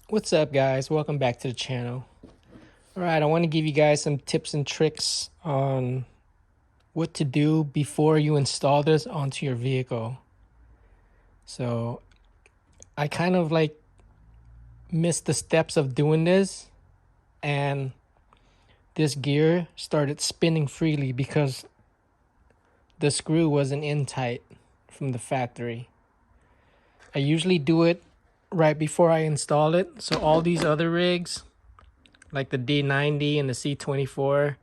What's up, guys? Welcome back to the channel. All right, I want to give you guys some tips and tricks on what to do before you install this onto your vehicle. So I kind of missed the steps of doing this, and this gear started spinning freely because the screw wasn't in tight from the factory. I usually do it right before I install it. So all these other rigs, like the D90 and the C24,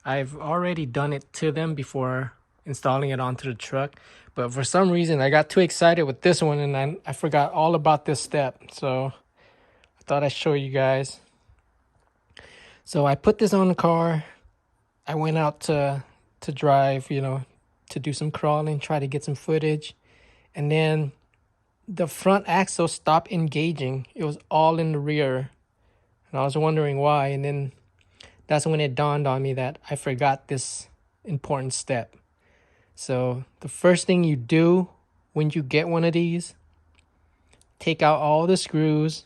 I've already done it to them before installing it onto the truck. But for some reason, I got too excited with this one and I forgot all about this step. So I thought I'd show you guys. So I put this on the car. I went out to drive, to do some crawling, try to get some footage. And then the front axle stopped engaging. It was all in the rear. And I was wondering why. And then that's when it dawned on me that I forgot this important step. So the first thing you do when you get one of these, take out all the screws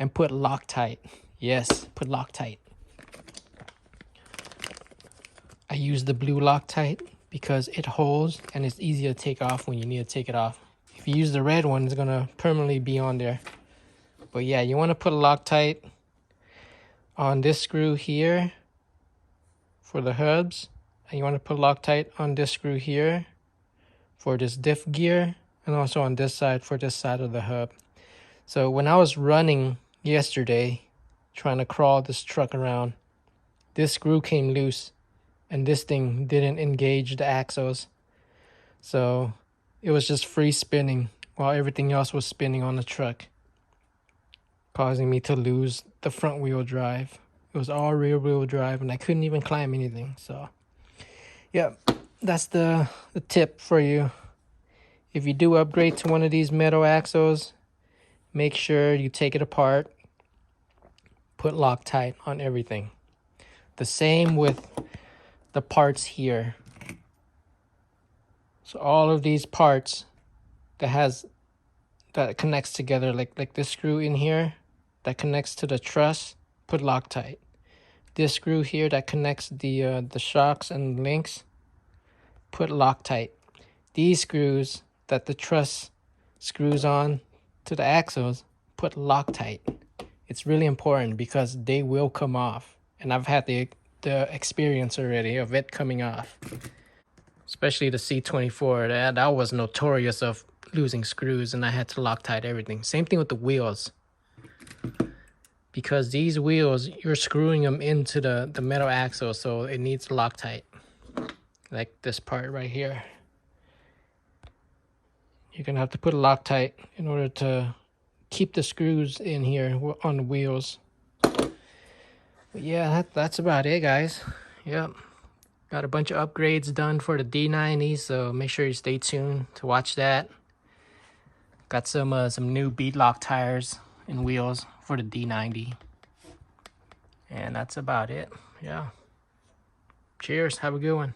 and put Loctite. Yes, put Loctite. I use the blue Loctite because it holds and it's easy to take off when you need to take it off. If you use the red one, it's gonna permanently be on there. But yeah, you wanna put Loctite on this screw here for the hubs. And you want to put Loctite on this screw here for this diff gear, and also on this side for this side of the hub. So when I was running yesterday, trying to crawl this truck around, this screw came loose and this thing didn't engage the axles. So it was just free spinning while everything else was spinning on the truck, causing me to lose the front wheel drive. It was all rear wheel drive and I couldn't even climb anything. So yeah, that's the tip for you. If you do upgrade to one of these metal axles, make sure you take it apart, put Loctite on everything. The same with the parts here. So all of these parts that connects together, like this screw in here that connects to the truss, put Loctite. This screw here that connects the shocks and links, put Loctite. These screws that the truss screws on to the axles, put Loctite. It's really important because they will come off. And I've had the experience already of it coming off. Especially the C24, that was notorious of losing screws and I had to Loctite everything. Same thing with the wheels. Because these wheels, you're screwing them into the metal axle, so it needs Loctite. Like this part right here. You're gonna have to put Loctite in order to keep the screws in here on the wheels. But yeah, that's about it, guys. Yep. Got a bunch of upgrades done for the D90, so make sure you stay tuned to watch that. Got some new beadlock tires and wheels for the D90. And that's about it. Yeah. Cheers. Have a good one.